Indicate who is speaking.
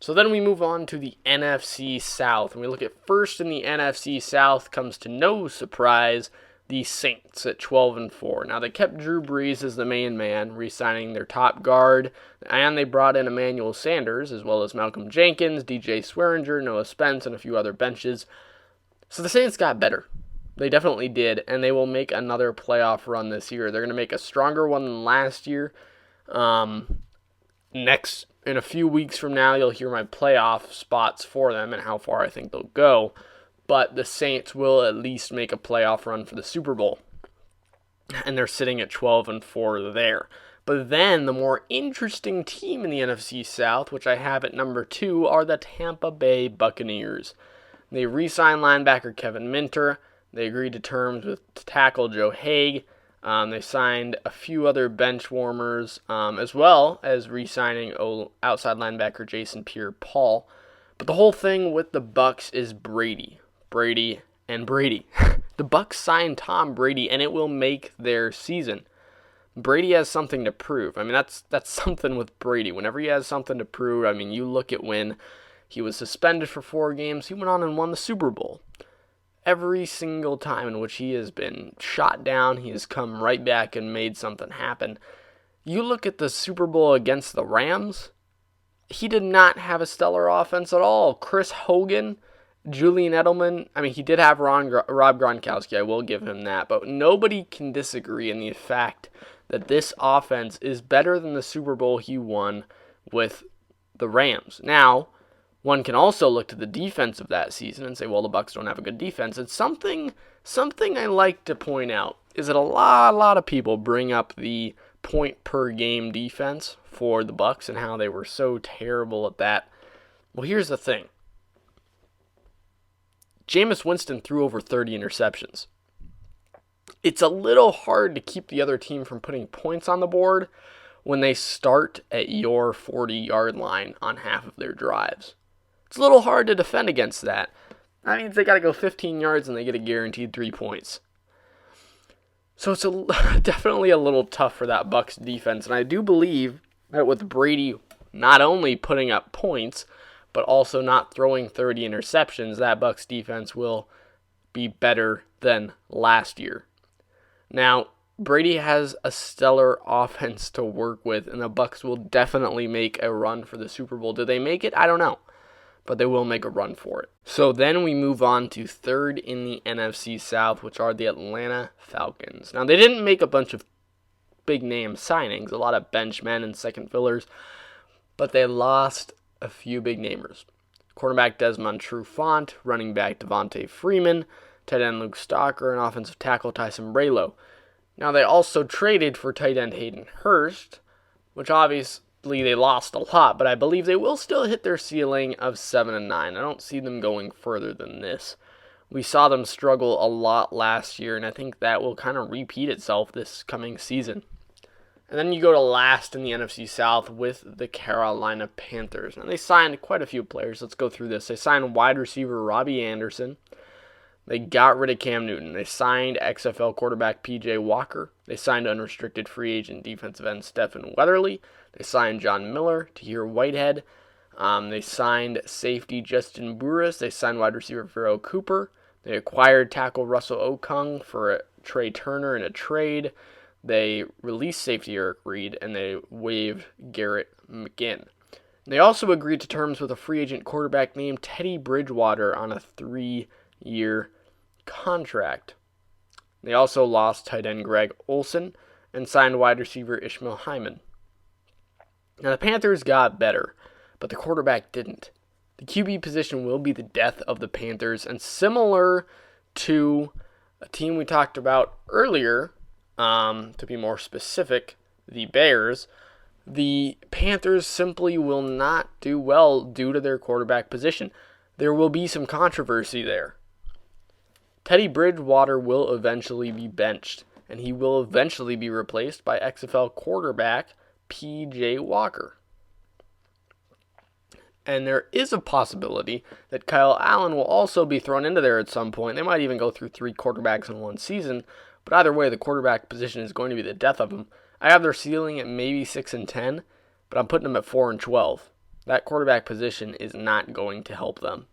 Speaker 1: So then we move on to the NFC South, and we look at first in the NFC South, comes to no surprise, the Saints at 12-4. Now, they kept Drew Brees as the main man, re-signing their top guard, and they brought in Emmanuel Sanders, as well as Malcolm Jenkins, DJ Swearinger, Noah Spence, and a few other benches. So the Saints got better. They definitely did, and they will make another playoff run this year. They're going to make a stronger one than last year. In a few weeks from now, you'll hear my playoff spots for them and how far I think they'll go. But the Saints will at least make a playoff run for the Super Bowl. And they're sitting at 12-4 there. But then the more interesting team in the NFC South, which I have at number 2, are the Tampa Bay Buccaneers. They re-signed linebacker Kevin Minter. They agreed to terms with tackle Joe Haig. They signed a few other bench warmers, as well as re-signing outside linebacker Jason Pierre-Paul. But the whole thing with the Bucs is Brady. Brady. The Bucs signed Tom Brady, and it will make their season. Brady has something to prove. I mean, that's something with Brady. Whenever he has something to prove, I mean, you look at when he was suspended for 4 games, he went on and won the Super Bowl. Every single time in which he has been shot down, he has come right back and made something happen. You look at the Super Bowl against the Rams, he did not have a stellar offense at all. Chris Hogan, Julian Edelman, I mean, he did have Rob Gronkowski, I will give him that, but nobody can disagree in the fact that this offense is better than the Super Bowl he won with the Rams. Now, one can also look to the defense of that season and say, well, the Bucs don't have a good defense. It's something I like to point out is that a lot of people bring up the point per game defense for the Bucs and how they were so terrible at that. Well, here's the thing. Jameis Winston threw over 30 interceptions. It's a little hard to keep the other team from putting points on the board when they start at your 40-yard line on half of their drives. It's a little hard to defend against that. That means they got to go 15 yards and they get a guaranteed 3 points. So it's definitely a little tough for that Bucs defense. And I do believe that with Brady not only putting up points, but also not throwing 30 interceptions, that Bucs defense will be better than last year. Now, Brady has a stellar offense to work with, and the Bucs will definitely make a run for the Super Bowl. Do they make it? I don't know. But they will make a run for it. So then we move on to third in the NFC South, which are the Atlanta Falcons. Now, they didn't make a bunch of big-name signings, a lot of benchmen and second fillers, but they lost a few big-namers. Quarterback Desmond Trufant, running back Devontae Freeman, tight end Luke Stalker, and offensive tackle Tyson Braylow. Now, they also traded for tight end Hayden Hurst, which obviously they lost a lot, but I believe they will still hit their ceiling of 7-9. I don't see them going further than this. We saw them struggle a lot last year, and I think that will kind of repeat itself this coming season. And then you go to last in the NFC South with the Carolina Panthers. Now, they signed quite a few players. Let's go through this. They signed wide receiver Robbie Anderson. They got rid of Cam Newton. They signed XFL quarterback P.J. Walker. They signed unrestricted free agent defensive end Stephen Weatherly. They signed John Miller, Tahir Whitehead. They signed safety Justin Burris. They signed wide receiver Vero Cooper. They acquired tackle Russell Okung for Trey Turner in a trade. They released safety Eric Reed, and they waived Garrett McGinn. They also agreed to terms with a free agent quarterback named Teddy Bridgewater on a 3-year contract. They also lost tight end Greg Olsen and signed wide receiver Ishmael Hyman. Now, the Panthers got better, but the quarterback didn't. The QB position will be the death of the Panthers, and similar to a team we talked about earlier, to be more specific, the Bears, the Panthers simply will not do well due to their quarterback position. There will be some controversy there. Teddy Bridgewater will eventually be benched, and he will eventually be replaced by XFL quarterback P.J. Walker. And there is a possibility that Kyle Allen will also be thrown into there at some point. They might even go through 3 quarterbacks in one season, but either way, the quarterback position is going to be the death of them. I have their ceiling at maybe 6-10, but I'm putting them at 4-12. That quarterback position is not going to help them.